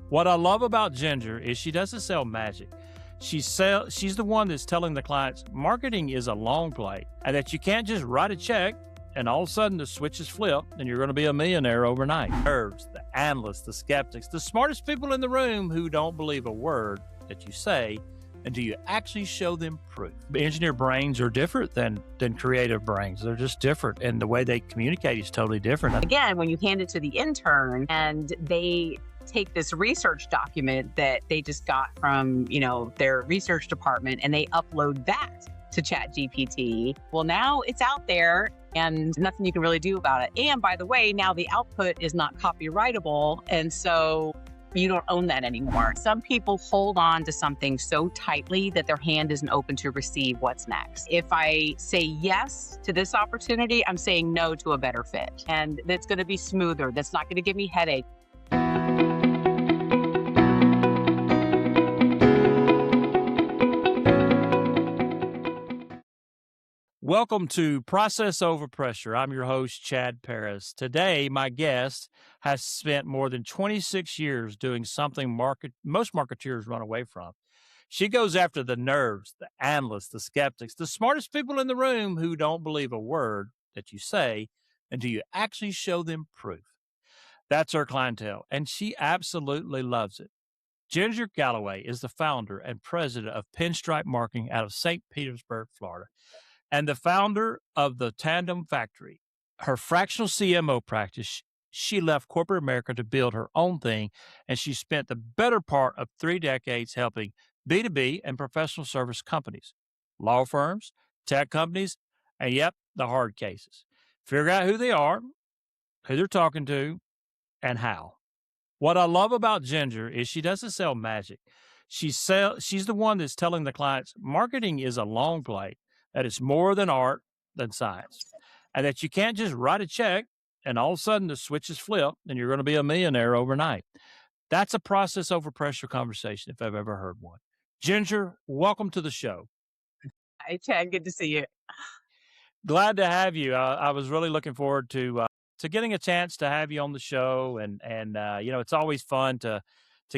What I love about Ginger is she doesn't sell magic. She's the one that's telling the clients marketing is a long play and that you can't just write a check and all of a sudden the switches flip and you're going to be a millionaire overnight. Nerds, the analysts, the skeptics, the smartest people in the room who don't believe a word that you say until you actually show them proof. Engineer brains are different than creative brains. They're just different, and the way they communicate is totally different. Again, when you hand it to the intern and they take this research document that they just got from, their research department and they upload that to ChatGPT, well, now it's out there and nothing you can really do about it. And by the way, now the output is not copyrightable. And so you don't own that anymore. Some people hold on to something so tightly that their hand isn't open to receive what's next. If I say yes to this opportunity, I'm saying no to a better fit. And that's going to be smoother. That's not going to give me headache. Welcome to Process Over Pressure. I'm your host, Chad Paris. Today, my guest has spent more than 26 years doing something most marketeers run away from. She goes after the nerds, the analysts, the skeptics, the smartest people in the room who don't believe a word that you say until you actually show them proof. That's her clientele, and she absolutely loves it. Ginger Galloway is the founder and president of Pinstripe Marketing out of St. Petersburg, Florida, and the founder of the Tandem Factory. Her fractional CMO practice, she left corporate America to build her own thing, and she spent the better part of 3 decades helping B2B and professional service companies, law firms, tech companies, and yep, the hard cases. Figure out who they are, who they're talking to, and how. What I love about Ginger is she doesn't sell magic. She's the one that's telling the clients marketing is a long play, that it's more than art than science, and that you can't just write a check and all of a sudden the switches flip and you're going to be a millionaire overnight. That's a process over pressure conversation if I've ever heard one. Ginger, welcome to the show. Hi, Chad. Good to see you. Glad to have you. I was really looking forward to getting a chance to have you on the show, and it's always fun to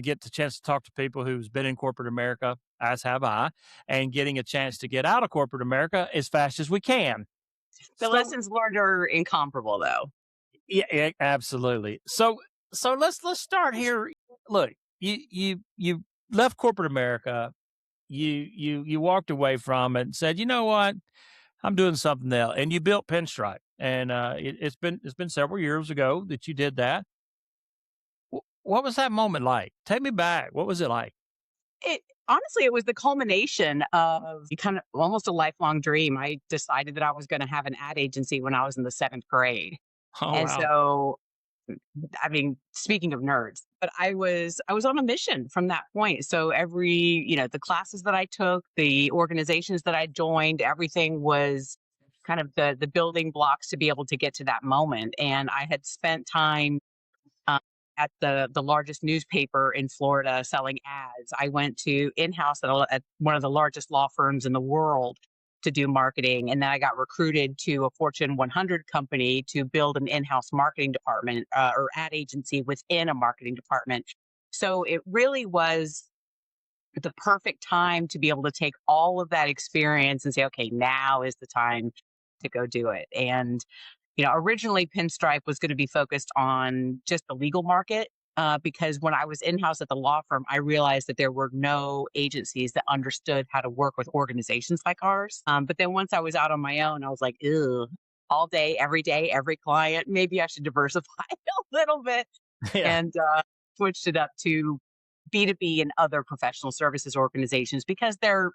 get the chance to talk to people who's been in corporate America, as have I, and getting a chance to get out of corporate America as fast as we can. The lessons learned are incomparable, though. Yeah, absolutely. So let's start here. Look, you left corporate America, you walked away from it and said, you know what, I'm doing something else, and you built Pinstripe, and it's been several years ago that you did that. What was that moment like? Take me back. What was it like? Honestly, it was the culmination of kind of almost a lifelong dream. I decided that I was going to have an ad agency when I was in the 7th grade. Oh, And wow. so, speaking of nerds, but I was on a mission from that point. So the classes that I took, the organizations that I joined, everything was kind of the building blocks to be able to get to that moment. And I had spent time at the largest newspaper in Florida selling ads. I went to in-house at one of the largest law firms in the world to do marketing. And then I got recruited to a Fortune 100 company to build an in-house marketing department or ad agency within a marketing department. So it really was the perfect time to be able to take all of that experience and say, okay, now is the time to go do it. And originally Pinstripe was going to be focused on just the legal market because when I was in-house at the law firm, I realized that there were no agencies that understood how to work with organizations like ours. But then once I was out on my own, I was like, ew, all day, every client, maybe I should diversify a little bit. Yeah. And switched it up to B2B and other professional services organizations because they're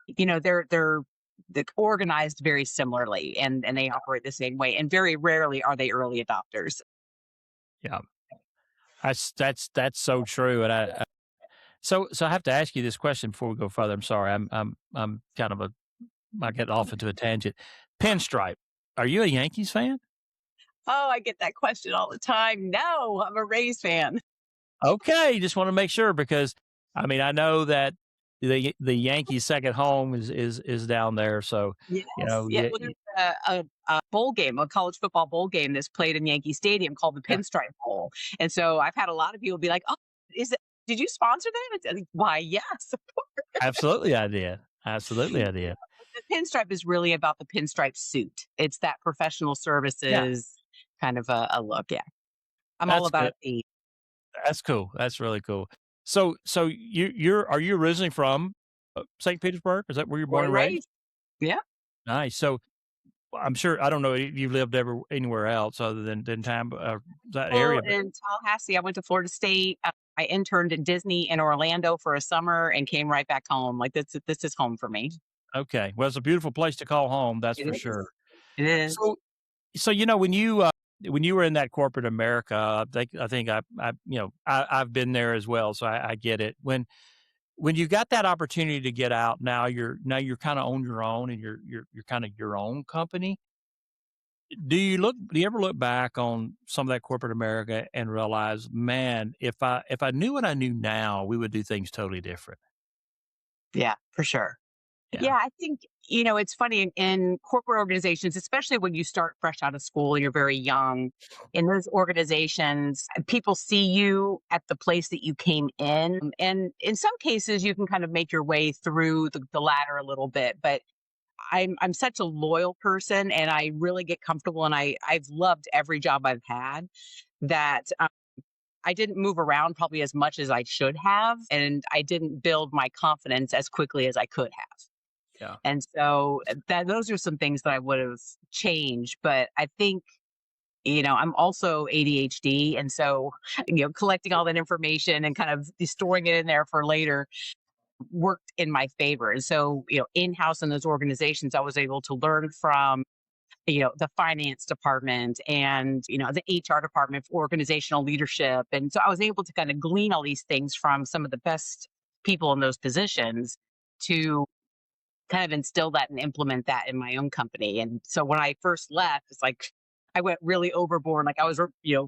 organized very similarly and they operate the same way. And very rarely are they early adopters. Yeah. That's so true. And so I have to ask you this question before we go further. I'm sorry. I'm kind of I get off into a tangent. Pinstripe. Are you a Yankees fan? Oh, I get that question all the time. No, I'm a Rays fan. Okay. Just want to make sure because I know that the Yankees' second home is down there. So, Yes. Well, there's a bowl game, a college football bowl game that's played in Yankee Stadium called the Pinstripe Bowl. And so I've had a lot of people be like, oh, is it did you sponsor that? It's like, why, yes. Absolutely, I did. Absolutely, I did. The pinstripe is really about the pinstripe suit. It's that professional Yeah, services kind of a look. Yeah. I'm all that's about good. a theme. That's cool. That's really cool. So you're are you originally from St. Petersburg? Is that where you're born Born and and raised? raised. Yeah. Nice. So I'm sure I don't know if you've lived ever anywhere else other than Tampa, that Well, area, but in Tallahassee, I went to Florida State. I interned at Disney in Orlando for a summer and came right back home. Like this is home for me. okay. Well, it's a beautiful place to call home, that's It for is. sure. It is. So when you were in that corporate America, I think I've been there as well, so I get it. When you got that opportunity to get out, now you're kinda on your own and you're kinda your own company. Do you ever look back on some of that corporate America and realize, "Man, if I knew what I knew now, we would do things totally different." Yeah, for sure. Yeah. Yeah, I think, it's funny in corporate organizations, especially when you start fresh out of school and you're very young, in those organizations, people see you at the place that you came in. And in some cases, you can kind of make your way through the ladder a little bit. But I'm such a loyal person and I really get comfortable and I've loved every job I've had that I didn't move around probably as much as I should have. And I didn't build my confidence as quickly as I could have. Yeah. And so that those are some things that I would have changed. But I think, I'm also ADHD. And so, collecting all that information and kind of storing it in there for later worked in my favor. And so, in-house in those organizations, I was able to learn from, the finance department and, the HR department for organizational leadership. And so I was able to kind of glean all these things from some of the best people in those positions to kind of instill that and implement that in my own company. And so when I first left, it's like I went really overboard. Like I was,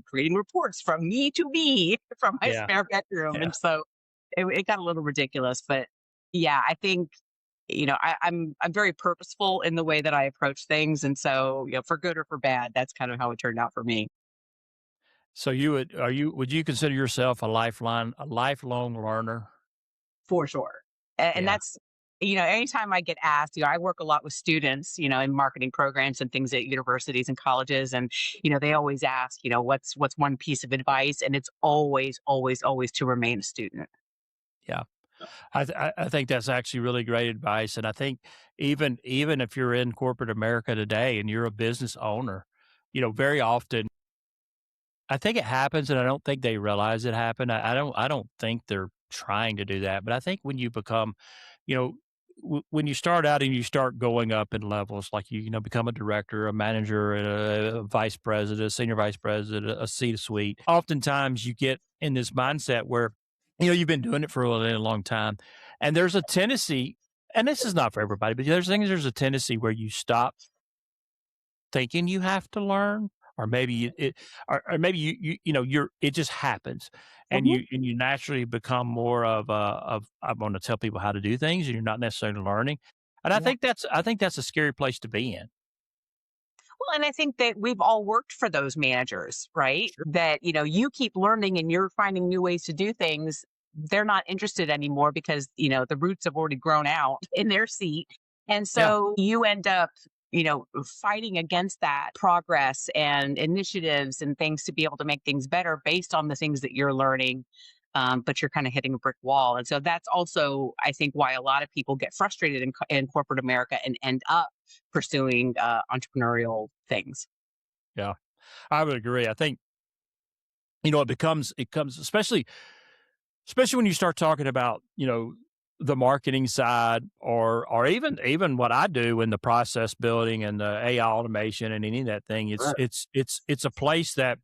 creating reports from me to me from my Yeah. spare bedroom. Yeah. And so it got a little ridiculous. But yeah, I think, I'm very purposeful in the way that I approach things. And so, for good or for bad, that's kind of how it turned out for me. So would you consider yourself a lifelong learner? For sure. And Yeah. that's, anytime I get asked, I work a lot with students, in marketing programs and things at universities and colleges. And, they always ask, what's one piece of advice? And it's always, always, always to remain a student. Yeah. I think that's actually really great advice, and I think even if you're in corporate America today and you're a business owner, very often I think it happens, and I don't think they realize it happened. I don't think they're trying to do that, but I think when you become, you know, when you start out and you start going up in levels, like become a director, a manager, a vice president, a senior vice president, a C-suite. Oftentimes, you get in this mindset where you've been doing it for a really long time, and there's a tendency, and this is not for everybody, but there's a tendency where you stop thinking you have to learn, or maybe or maybe you're it just happens, and Mhm. you naturally become more of I'm going to tell people how to do things, and you're not necessarily learning. And I Yeah. think that's a scary place to be in. Well, and I think that we've all worked for those managers, right? Sure. That, you keep learning and you're finding new ways to do things. They're not interested anymore because, the roots have already grown out in their seat. And Yeah. so you end up, fighting against that progress and initiatives and things to be able to make things better based on the things that you're learning. But you're kind of hitting a brick wall. And so that's also, I think, why a lot of people get frustrated in corporate America and end up pursuing entrepreneurial things. Yeah, I would agree. I think it comes especially when you start talking about the marketing side, or even what I do in the process building and the AI automation and any of that thing. It's Right. it's it's it's a place that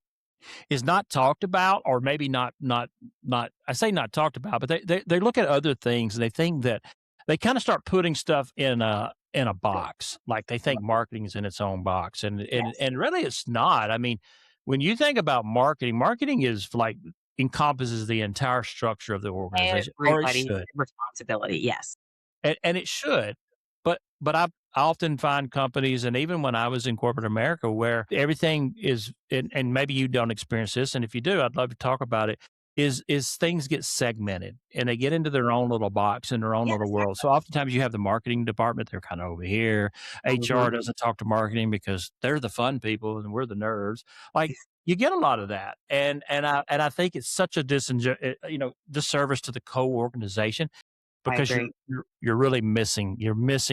is not talked about, or maybe not I say not talked about, but they look at other things and they think that they kind of start putting stuff in a box. Like they think marketing is in its own box. And and Yes. and really it's not. I mean, when you think about marketing is like encompasses the entire structure of the organization, or it Everybody's should. responsibility. Yes. And it should. But I often find companies, and even when I was in corporate America, where everything is, and maybe you don't experience this, and if you do, I'd love to talk about it. is things get segmented and they get into their own little box in their own Yeah, little world. So oftentimes you have the marketing department, they're kind of over here. exactly. HR doesn't talk to marketing because they're the fun people and we're the nerds. Like you get a lot of that. And I think it's such a disservice to the co-organization I because agree. you're really missing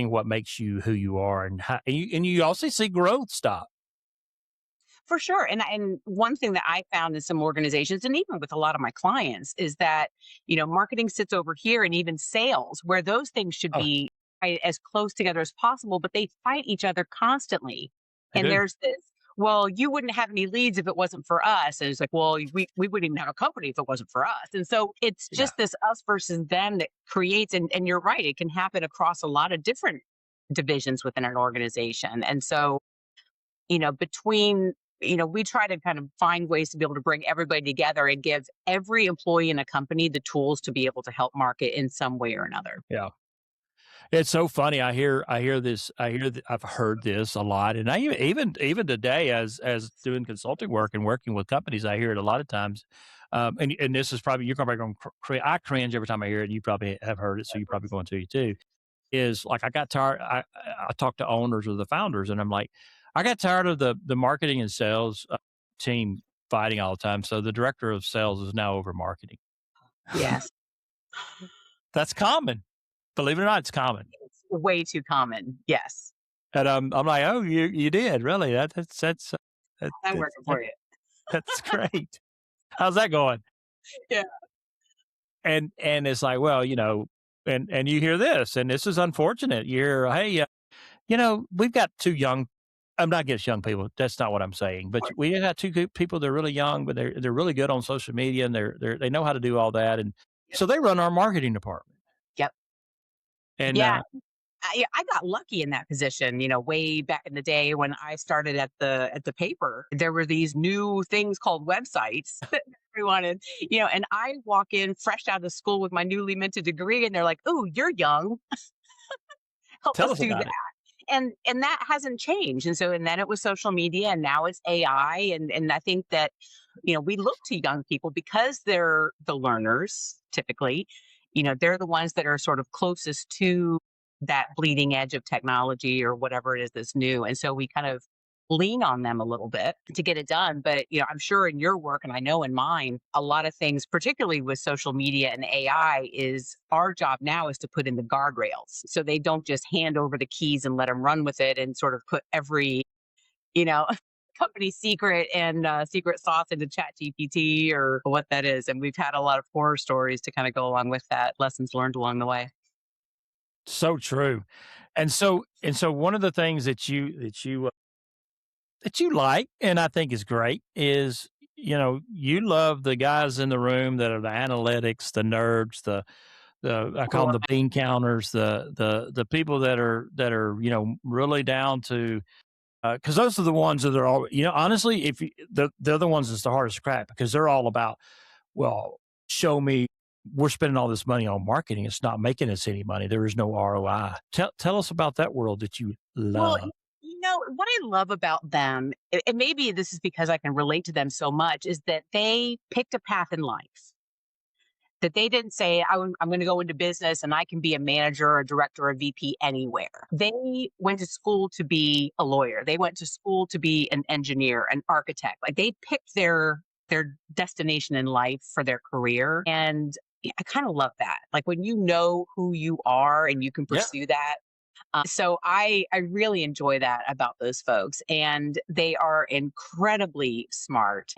what makes you who you are and you also see growth stop. For sure. And one thing that I found in some organizations and even with a lot of my clients is that, marketing sits over here and even sales, where those things should Oh, be as close together as possible, but they fight each other constantly. I And do. there's this, well, you wouldn't have any leads if it wasn't for us. And it's like, well, we wouldn't even have a company if it wasn't for us. And so it's Yeah. just this us versus them that creates, and you're right, it can happen across a lot of different divisions within an organization. And so between, we try to kind of find ways to be able to bring everybody together and give every employee in a company the tools to be able to help market in some way or another. Yeah. It's so funny. I've heard this a lot. And even today as doing consulting work and working with companies, I hear it a lot of times. And this is probably, you're probably going to, I cringe every time I hear it. And you probably have heard it. So you're probably going to too. Is like, I got tired. I talk to owners or the founders and I'm like, I got tired of the marketing and sales team fighting all the time. So the director of sales is now over marketing. Yes. That's common. Believe it or not, it's common. It's way too common. Yes. And I'm like, oh, you did really? That, I'm that's working for you. that's great. How's that going? Yeah. And it's like, well, and you hear this, and this is unfortunate. You hear, hey, we've got two young. I'm not against young people. That's not what I'm saying. But we got two good people. They're really young, but they're really good on social media, and they know how to do all that, and Yep. so they run our marketing department. Yep. And Yeah. I got lucky in that position, way back in the day when I started at the paper. There were these new things called websites that everyone and I walk in fresh out of school with my newly minted degree, and they're like, "Oh, you're young. Help tell us us do about that." it. And that hasn't changed. And then it was social media, and now it's AI. And I think that, we look to young people because they're the learners typically. They're the ones that are sort of closest to that bleeding edge of technology or whatever it is that's new. And so we kind of lean on them a little bit to get it done. But I'm sure in your work, and I know in mine, a lot of things, particularly with social media and AI, is our job now is to put in the guardrails so they don't just hand over the keys and let them run with it and sort of put every you know company secret and secret sauce into chat gpt or what that is. And we've had a lot of horror stories to kind of go along with that, lessons learned along the way. So true. And so one of the things that you like, and I think is great, is you love the guys in the room that are the analytics, the nerds, the I call them Or the bean counters, the people that are really down to, because those are the ones that are all, honestly, if you, they're the ones that's the hardest to crack because they're all about, well, show me. We're spending all this money on marketing. It's not making us any money. There is no ROI. Tell us about that world that you well, love. what I love about them, and maybe this is because I can relate to them so much, is that they picked a path in life. That they didn't say, I'm going to go into business and I can be a manager, a director, a VP anywhere. They went to school to be a lawyer. They went to school to be an engineer, an architect. Like they picked their destination in life for their career. And yeah, I kind of love that. Like when you know who you are and you can Yeah. pursue that. So I really enjoy that about those folks, and they are incredibly smart.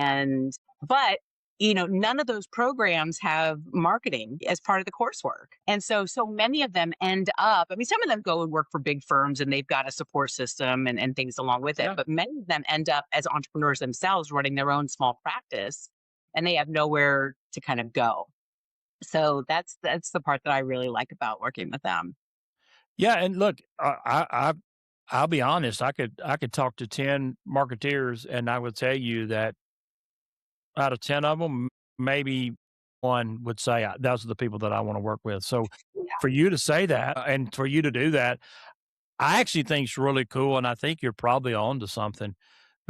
But none of those programs have marketing as part of the coursework, and so many of them end up. I mean, some of them go and work for big firms, and they've got a support system and things along with it. Yeah. But many of them end up as entrepreneurs themselves, running their own small practice, and they have nowhere to kind of go. So that's the part that I really like about working with them. Yeah, and look, I'll be honest. I could talk to 10 marketeers, and I would tell you that out of 10 of them, maybe one would say, "Those are the people that I want to work with." So, Yeah. for you to say that, and for you to do that, I actually think it's really cool, and I think you're probably on to something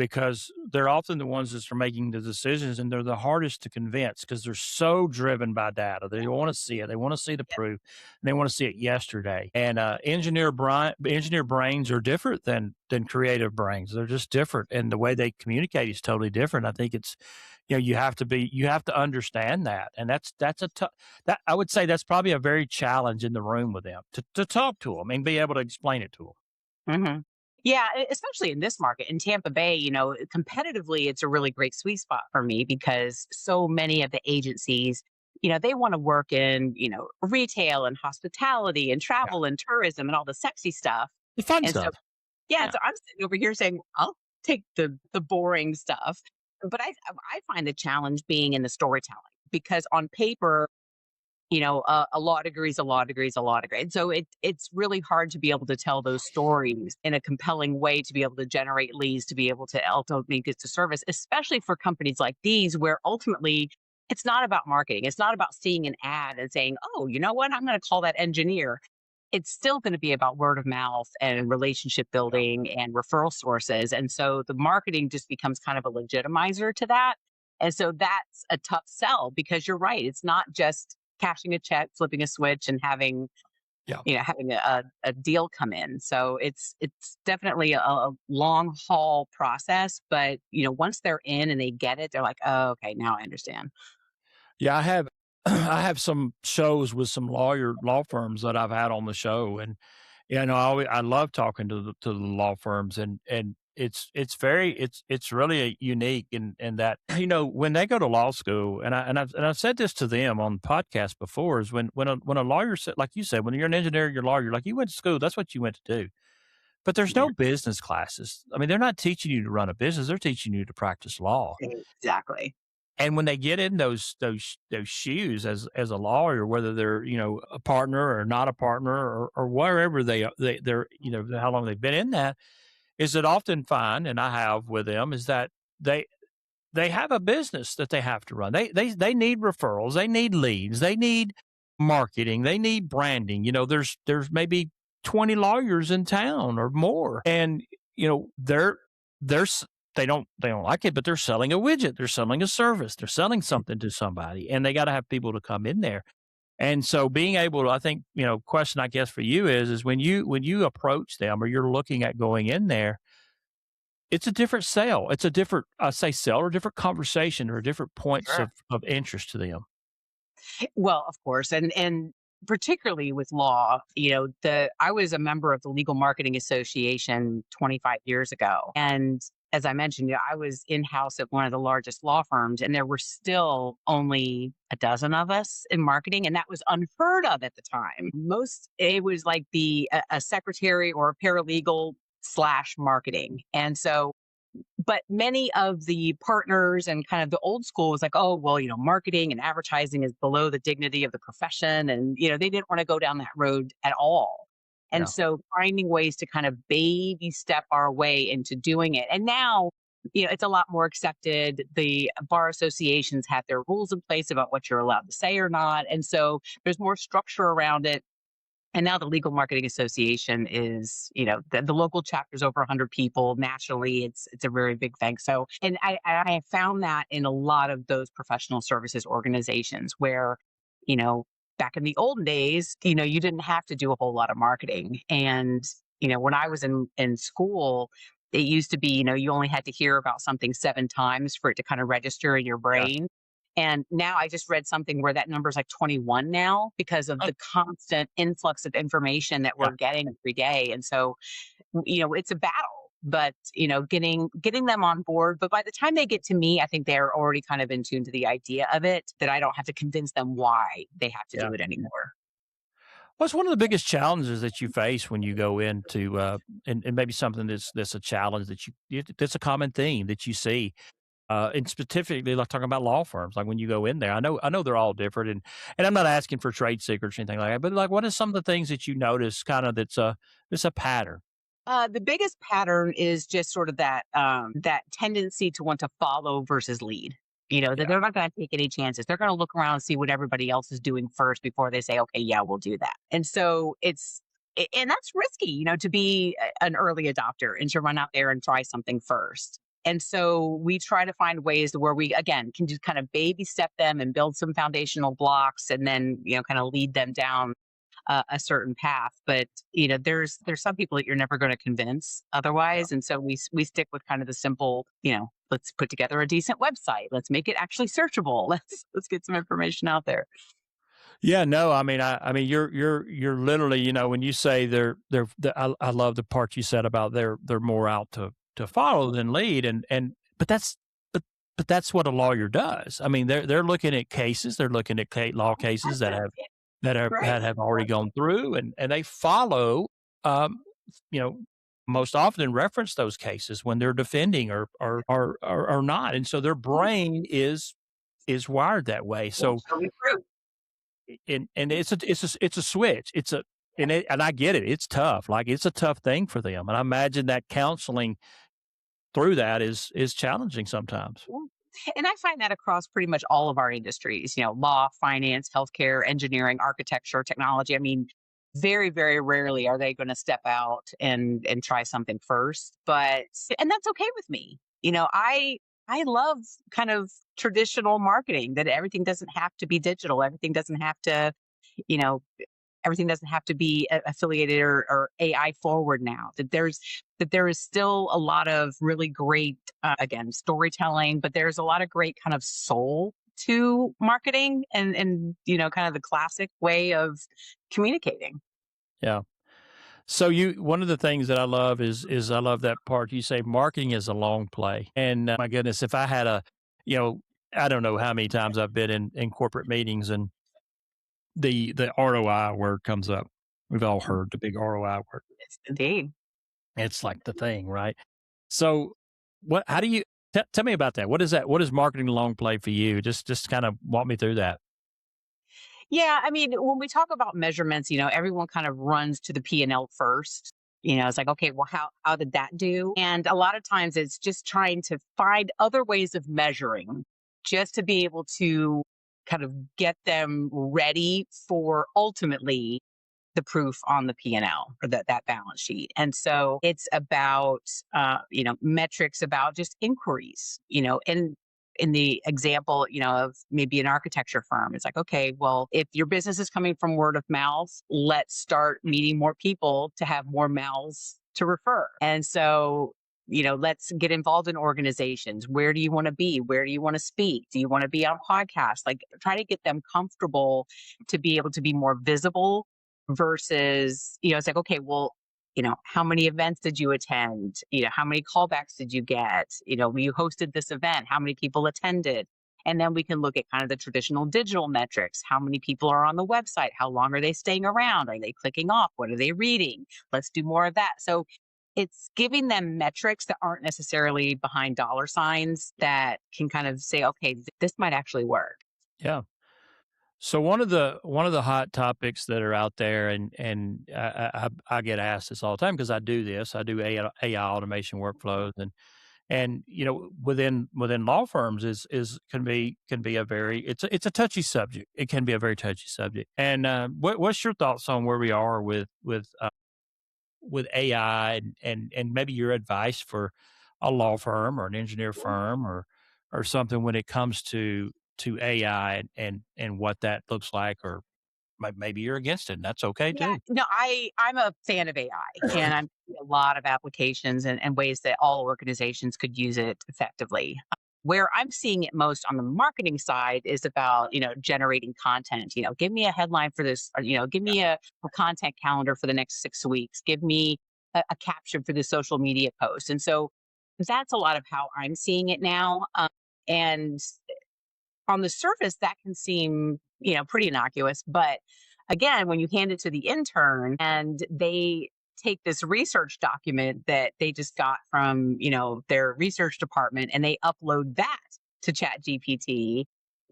because they're often the ones that are making the decisions, and they're the hardest to convince because they're so driven by data. They want to see it. They want to see the proof. And they want to see it yesterday. And engineer brains are different than creative brains. They're just different, and the way they communicate is totally different. I think it's, you have to understand that, and that's a tough. That I would say that's probably a very challenge in the room with them to talk to them and be able to explain it to them. Hmm. Yeah, especially in this market in Tampa Bay, competitively, it's a really great sweet spot for me because so many of the agencies, they want to work in, retail and hospitality and Yeah, travel and tourism and all the sexy stuff. the fun And so, stuff. yeah, Yeah. so I'm sitting over here saying, I'll take the boring stuff. But I find the challenge being in the storytelling because on paper, a law degree is a law degree is a law degree. And so it's really hard to be able to tell those stories in a compelling way to be able to generate leads, to be able to ultimately get to service, especially for companies like these, where ultimately it's not about marketing. It's not about seeing an ad and saying, oh, you know what? I'm going to call that engineer. It's still going to be about word of mouth and relationship Yeah. building and referral sources. And so the marketing just becomes kind of a legitimizer to that. And so that's a tough sell because you're right. It's not just cashing a check, flipping a switch, and having Yeah. having a deal come in. So it's definitely a long haul process. But once they're in and they get it, they're like, oh, okay, now I understand. Yeah, I have I have some shows with some law firms that I've had on the show, and I love talking to the law firms, and it's really unique in that when they go to law school, and I've said this to them on podcast before, is when a lawyer said, like you said, when you're an engineer, you're a lawyer, like you went to school, that's what you went to do. But there's Yeah, no business classes. I mean, they're not teaching you to run a business; they're teaching you to practice law. exactly. And when they get in those shoes as a lawyer, whether they're, a partner or not a partner or wherever they're, how long they've been in that, is that often find, and I have with them, is that they they have a business that they have to run. They need referrals, they need leads, they need marketing, they need branding. There's maybe 20 lawyers in town or more, and they're s- they don't like it, but they're selling a widget, they're selling a service, they're selling something to somebody, and they got to have people to come in there. And so being able to, I think, question I guess for you is when you approach them or you're looking at going in there, it's a different sale. It's a different, say, sell or different conversation or different points Sure. of interest to them. Well, of course, and particularly with law, the I was a member of the Legal Marketing Association 25 years ago, and as I mentioned, I was in house at one of the largest law firms, and there were still only a dozen of us in marketing, and that was unheard of at the time. Most it was like a secretary or a paralegal slash marketing, and so but many of the partners and kind of the old school was like, oh, well, marketing and advertising is below the dignity of the profession. And, they didn't want to go down that road at all. And Yeah. so finding ways to kind of baby step our way into doing it. And now, it's a lot more accepted. The bar associations have their rules in place about what you're allowed to say or not. And so there's more structure around it, and now the Legal Marketing Association is, the local chapter is over 100 people. Nationally, it's a very big thing. So, and I have found that in a lot of those professional services organizations where, you know, back in the olden days, you didn't have to do a whole lot of marketing. And, when I was in school, it used to be, you only had to hear about something 7 times for it to kind of register in your Yeah. brain. And now I just read something where that number is like 21 now because of Uh, the constant influx of information that yeah. we're getting every day. And so, it's a battle, but getting them on board. But by the time they get to me, I think they're already kind of in tune to the idea of it, that I don't have to convince them why they have to Yeah. do it anymore. What's one of the biggest challenges that you face when you go into, and maybe something that's a challenge that's a common theme that you see, and specifically like talking about law firms, like when you go in there, I know they're all different, and I'm not asking for trade secrets or anything like that, but like what are some of the things that you notice kind of that's a pattern? The biggest pattern is just sort of that tendency to want to follow versus lead. That Yeah. they're not going to take any chances. They're going to look around and see what everybody else is doing first before they say, "Okay, yeah, we'll do that." And so and that's risky, to be an early adopter and to run out there and try something first. And so we try to find ways where we, again, can just kind of baby step them and build some foundational blocks and then, kind of lead them down a certain path. But, there's some people that you're never going to convince otherwise. And so we stick with kind of the simple, let's put together a decent website. Let's make it actually searchable. Let's get some information out there. Yeah, no, I mean, you're literally, when you say I love the part you said about they're more out to follow than lead, but but that's what a lawyer does. I mean, they're looking at cases, they're looking at law cases that have Right. that have already gone through, and they follow, um, you know, most often reference those cases when they're defending or not, and so their brain is wired that way. So Show me proof. and it's a switch. And I get it. It's tough. Like it's a tough thing for them. And I imagine that counseling through that is challenging sometimes. Yeah. And I find that across pretty much all of our industries, law, finance, healthcare, engineering, architecture, technology. I mean, very, very rarely are they going to step out and try something first. And that's okay with me. I love kind of traditional marketing that everything doesn't have to be digital. You know, everything doesn't have to be affiliated or AI forward now. That there is still a lot of really great, again, storytelling, but there's a lot of great kind of soul to marketing and kind of the classic way of communicating. Yeah. So one of the things that I love is I love that part you say marketing is a long play. And my goodness, if I had you know, I don't know how many times I've been in corporate meetings and the ROI word comes up. We've all heard the big ROI word. It's indeed. It's like the thing, right? So how do you tell me about that? What is that? What is marketing long play for you? Just kind of walk me through that. Yeah, I mean, when we talk about measurements, everyone kind of runs to the P&L first. It's like, okay, well, how did that do? And a lot of times it's just trying to find other ways of measuring just to be able to kind of get them ready for ultimately the proof on the P&L or that balance sheet. And so it's about, metrics about just inquiries, and in the example, of maybe an architecture firm, it's like, okay, well, if your business is coming from word of mouth, let's start meeting more people to have more mouths to refer. And so, let's get involved in organizations. Where do you want to be? Where do you want to speak? Do you want to be on podcasts? Like try to get them comfortable to be able to be more visible versus, it's like, okay, well, how many events did you attend? How many callbacks did you get? You hosted this event, how many people attended? And then we can look at kind of the traditional digital metrics. How many people are on the website? How long are they staying around? Are they clicking off? What are they reading? Let's do more of that. So it's giving them metrics that aren't necessarily behind dollar signs that can kind of say, okay, this might actually work. Yeah. So one of the hot topics that are out there, and I get asked this all the time because I do this. I do AI automation workflows, and within law firms can be a very it's a touchy subject. It can be a very touchy subject. And what's your thoughts on where we are with AI and maybe your advice for a law firm or an engineer firm or something when it comes to AI and what that looks like, or maybe you're against it, and that's okay Yeah, too. no, I'm a fan of AI, and I'm seeing a lot of applications and ways that all organizations could use it effectively. Where I'm seeing it most on the marketing side is about, generating content. Give me a headline for this, or, give me a content calendar for the next 6 weeks. Give me a caption for the social media post. And so that's a lot of how I'm seeing it now. And on the surface, that can seem, pretty innocuous. But again, when you hand it to the intern and they take this research document that they just got from, their research department and they upload that to Chat GPT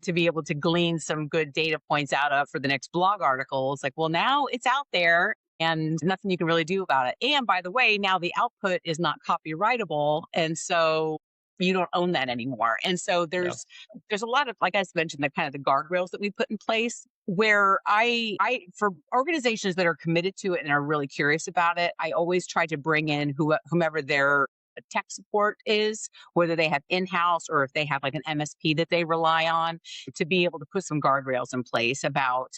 to be able to glean some good data points out of for the next blog article, it's like, well, now it's out there and nothing you can really do about it. And by the way, now the output is not copyrightable. And so you don't own that anymore. And so Yeah. there's a lot of, like I mentioned, the kind of the guardrails that we put in place where I for organizations that are committed to it and are really curious about it, I always try to bring in whomever their tech support is, whether they have in-house or if they have like an MSP that they rely on, to be able to put some guardrails in place about,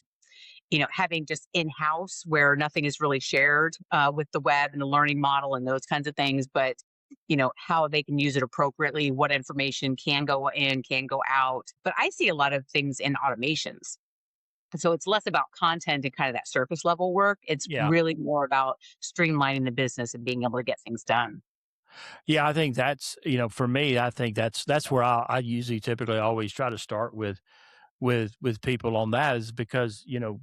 having just in-house where nothing is really shared with the web and the learning model and those kinds of things, but how they can use it appropriately, what information can go in, can go out. But I see a lot of things in automations. So it's less about content and kind of that surface level work. It's Yeah. really more about streamlining the business and being able to get things done. Yeah, I think that's, for me, I think that's where I usually typically always try to start with people on that is because, you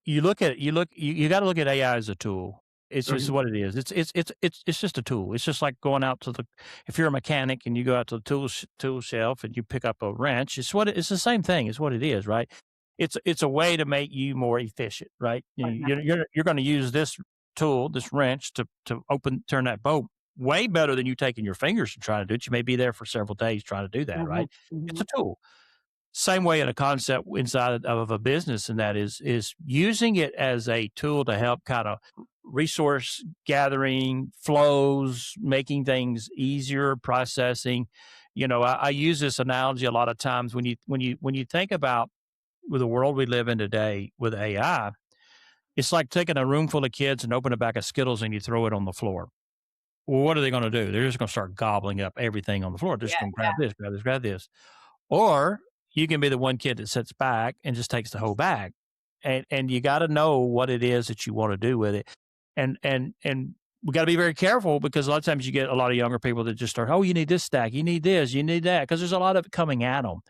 you got to look at AI as a tool. It's just Mhm. what it is. It's just a tool. It's just like going out to if you're a mechanic and you go out to the tool shelf and you pick up a wrench. It's the same thing. It's what it is, right? It's a way to make you more efficient, right? You're going to use this tool, this wrench, to turn that bolt way better than you taking your fingers to try to do it. You may be there for several days trying to do that, Mhm. right? It's a Mhm. tool. Same way in a concept inside of a business, and that is using it as a tool to help kind of resource gathering, flows, making things easier, processing. I use this analogy a lot of times when you think about with the world we live in today with AI. It's like taking a room full of kids and open a bag of Skittles and you throw it on the floor. Well, what are they going to do? They're just going to start gobbling up everything on the floor. They're just Yeah, going to yeah. grab this, grab this, grab this. Or you can be the one kid that sits back and just takes the whole bag. And you got to know what it is that you want to do with it. And we got to be very careful because a lot of times you get a lot of younger people that just start, oh, you need this stack, you need this, you need that, because there's a lot of it coming at them.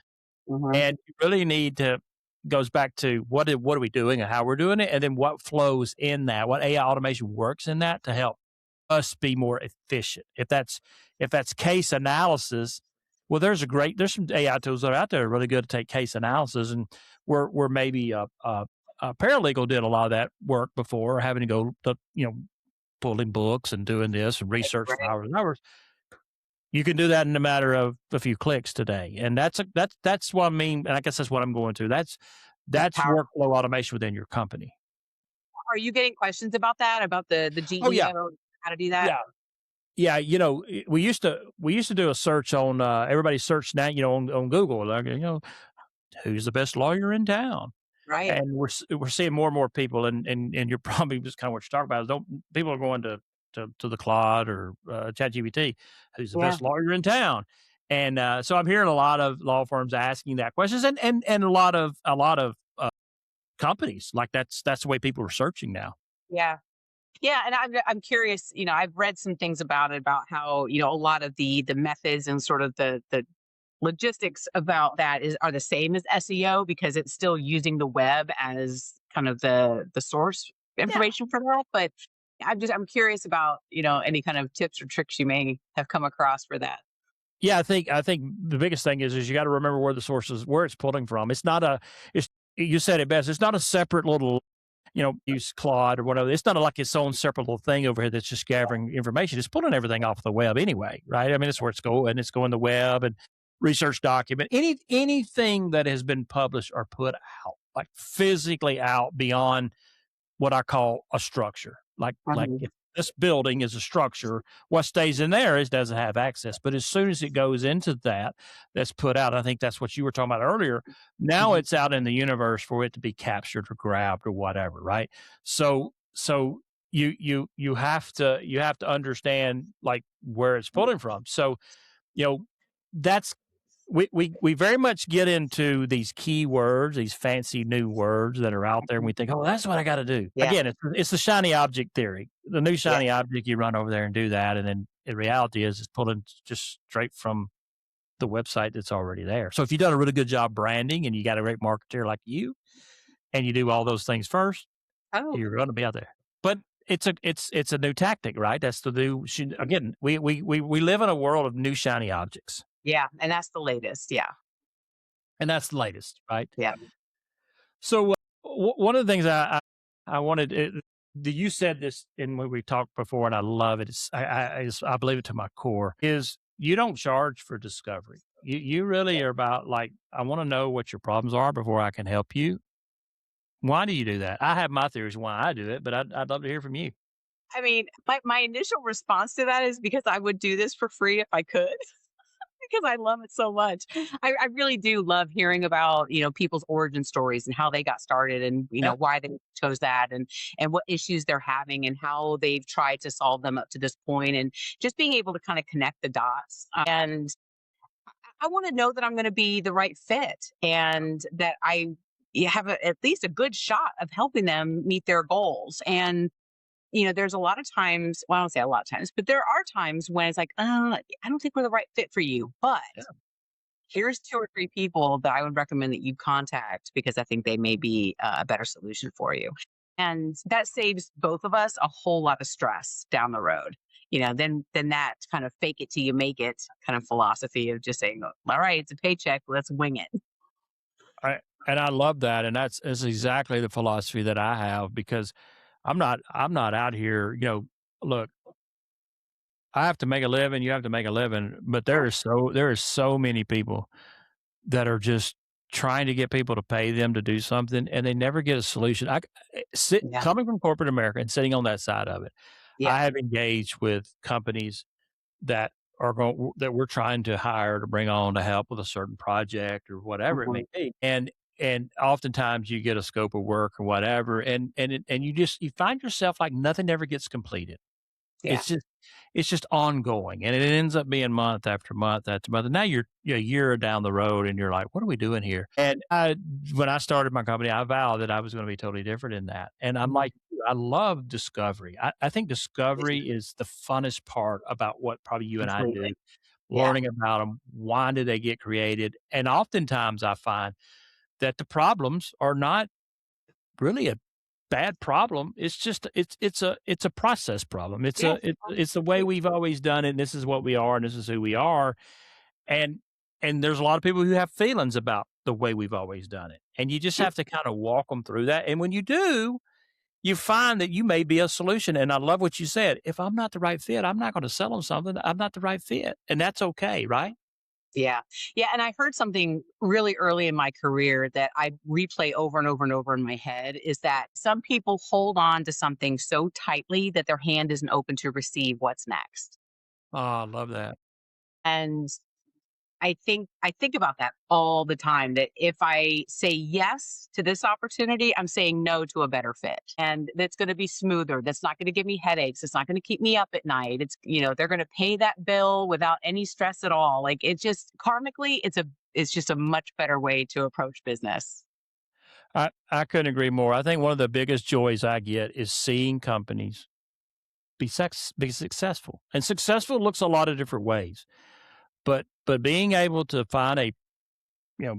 Mhm. And you really need to goes back to what are we doing and how we're doing it, and then what flows in that, what AI automation works in that to help us be more efficient. If that's case analysis, well, there's some AI tools that are out there really good to take case analysis, and where maybe a paralegal did a lot of that work before, having to go to, pulling books and doing this and research for Right. hours and hours. You can do that in a matter of a few clicks today, and that's what I mean. And I guess that's what I'm going to. That's That's powerful. workflow automation within your company. Are you getting questions about that? About the Oh yeah, GEO, how to do that? yeah. Yeah, we used to do a search on everybody search now, on Google, like, who's the best lawyer in town, Right. and we're seeing more and more people, and you're probably just kind of what you're talking about. Is don't people are going to the Claude or ChatGPT, who's the Yeah. best lawyer in town, and so I'm hearing a lot of law firms asking that questions, and a lot of companies like that's the way people are searching now. Yeah. Yeah, and I'm curious. I've read some things about it, about how a lot of the methods and sort of the logistics about that are the same as SEO because it's still using the web as kind of the source Yeah. information for that. But I'm curious about any kind of tips or tricks you may have come across for that. Yeah, I think the biggest thing is you got to remember where the source is, where it's pulling from. It's you said it best. It's not a separate little, use Claude or whatever. It's not like its own separate little thing over here that's just gathering information. It's pulling everything off the web anyway, right? I mean, it's where it's going. It's going the web and research document, anything that has been published or put out, like physically out beyond what I call a structure. Like Mhm. if this building is a structure, what stays in there is doesn't have access. But as soon as it goes into that's put out. I think that's what you were talking about earlier. Now Mhm. it's out in the universe for it to be captured or grabbed or whatever, right? So you have to understand like where it's pulling from. So you know that's we very much get into these keywords, these fancy new words that are out there, and we think, oh, that's what I got to do. Yeah. Again, it's the shiny object theory. The new Yeah. shiny object, you run over there and do that, and then in reality is it's pulling just straight from the website that's already there. So if you've done a really good job branding and you got a great marketer like you, and you do all those things first, Oh, you're going to be out there. But it's a new tactic, right? That's the new again. We live in a world of new shiny objects, yeah. And that's the latest. Yeah. and that's the latest, right? Yeah. So one of the things I wanted, you said this in when we talked before, and I love it. I believe it to my core. Is you don't charge for discovery. You really are about like I want to know what your problems are before I can help you. Why do you do that? I have my theories why I do it, but I'd love to hear from you. I mean, my initial response to that is because I would do this for free if I could. Because I love it so much. I really do love hearing about, people's origin stories and how they got started and, Yeah. why they chose that and what issues they're having and how they've tried to solve them up to this point and just being able to kind of connect the dots. And I want to know that I'm going to be the right fit and that I have at least a good shot of helping them meet their goals. And there's a lot of times, well, I don't say a lot of times, but there are times when it's like, I don't think we're the right fit for you. But here's two or three people that I would recommend that you contact because I think they may be a better solution for you. And that saves both of us a whole lot of stress down the road. Then that kind of fake it till you make it kind of philosophy of just saying, all right, it's a paycheck, let's wing it. And I love that, and that's exactly the philosophy that I have because I'm not out here. Look, I have to make a living. You have to make a living, but there is so many people that are just trying to get people to pay them to do something, and they never get a solution. Yeah. Coming from corporate America and sitting on that side of it, Yeah. I have engaged with companies that that we're trying to hire to bring on to help with a certain project or whatever it may Mhm. be. And oftentimes you get a scope of work or whatever, and you find yourself like nothing ever gets completed. Yeah. It's just ongoing, and it ends up being month after month after month. And now you're a year down the road, and you're like, "What are we doing here?" And when I started my company, I vowed that I was going to be totally different in that. And I'm Mhm. like, I love discovery. I think discovery is the funnest part about what probably you and I Completely. do. Yeah. Learning about them, why did they get created? And oftentimes, I find that the problems are not really a bad problem. It's just it's a process problem. It's Yeah. it's the way we've always done it, and this is what we are, and this is who we are. And there's a lot of people who have feelings about the way we've always done it, and you just have to kind of walk them through that. And when you do, you find that you may be a solution. And I love what you said. If I'm not the right fit, I'm not going to sell them something. I'm not the right fit, and that's okay, right? Yeah. Yeah. And I heard something really early in my career that I replay over and over and over in my head is that some people hold on to something so tightly that their hand isn't open to receive what's next. Oh, I love that. And I think about that all the time that if I say yes to this opportunity, I'm saying no to a better fit. And that's going to be smoother. That's not going to give me headaches. It's not going to keep me up at night. They're going to pay that bill without any stress at all. Like it just karmically, it's just a much better way to approach business. I couldn't agree more. I think one of the biggest joys I get is seeing companies be successful. And successful looks a lot of different ways. But being able to find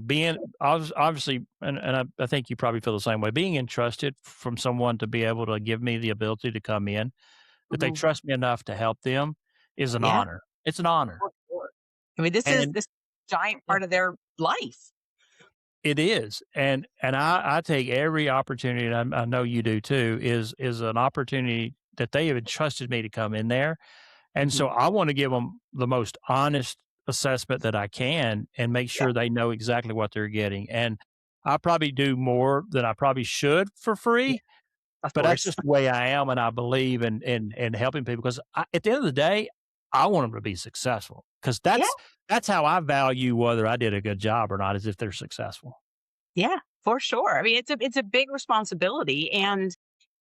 being obviously, and I think you probably feel the same way, being entrusted from someone to be able to give me the ability to come in, that they Mhm. trust me enough to help them is an Yeah, honor. It's an honor. for sure. I mean, this is And this giant yeah, part of their life. it is. And I take every opportunity, and I know you do too, is an opportunity that they have entrusted me to come in there. And so Mhm. I want to give them the most honest assessment that I can and make Yeah, sure they know exactly what they're getting. And I probably do more than I probably should for yeah, free, of but that's course. just the way I am. And I believe in helping people because at the end of the day, I want them to be successful because Yeah, that's how I value whether I did a good job or not, is if they're successful. yeah, for sure. I mean, it's a big responsibility, and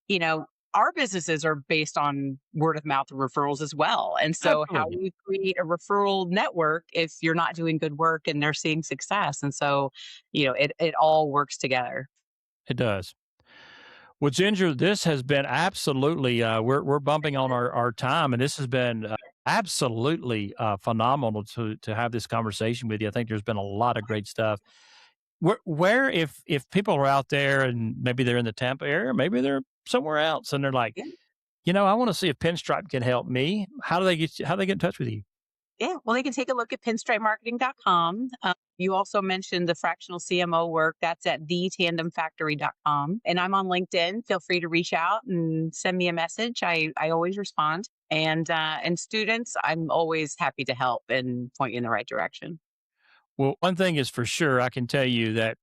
you know, our businesses are based on word of mouth and referrals as well. And so, how do Absolutely. you create a referral network if you're not doing good work and they're seeing success? And so, it all works together. It does. Well, Ginger, this has been absolutely, we're bumping on our time, and this has been absolutely phenomenal to have this conversation with you. I think there's been a lot of great stuff. Where if people are out there and maybe they're in the Tampa area, maybe they're somewhere else, and they're like, Yeah. I want to see if Pinstripe can help me. How do they get in touch with you? Yeah. Well, they can take a look at pinstripemarketing.com. You also mentioned the fractional CMO work. That's at thetandemfactory.com. And I'm on LinkedIn. Feel free to reach out and send me a message. I always respond. And students, I'm always happy to help and point you in the right direction. Well, one thing is for sure, I can tell you that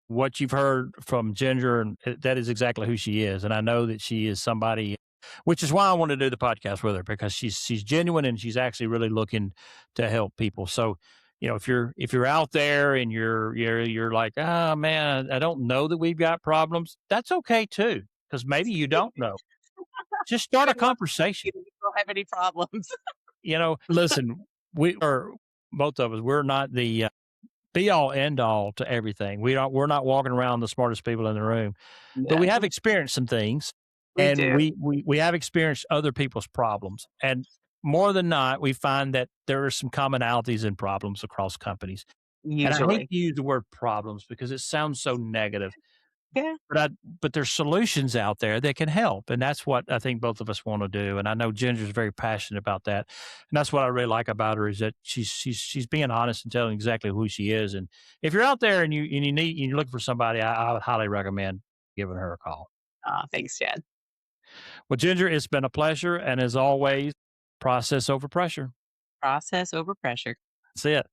what you've heard from Ginger, and that is exactly who she is. And I know that she is somebody which is why I want to do the podcast with her, because she's genuine and she's actually really looking to help people. So, if you're out there and you're like, oh man, I don't know that we've got problems. That's okay too, because maybe you don't know. Just start a Good luck conversation. if you don't have any problems. Listen, we are both of us. We're not the be all end all to everything. We're not walking around the smartest people in the room, but we Yeah, have experienced some things, we and do, we have experienced other people's problems. And more than not, we find that there are some commonalities and problems across companies. And I hate usually. to use the word problems because it sounds so negative, Yeah. but there's solutions out there that can help, and that's what I think both of us want to do. And I know Ginger's very passionate about that, and that's what I really like about her, is that she's being honest and telling exactly who she is. And if you're out there and you're looking for somebody, I would highly recommend giving her a call. Thanks, Chad. Well, Ginger, it's been a pleasure, and as always, process over pressure. Process over pressure. That's it.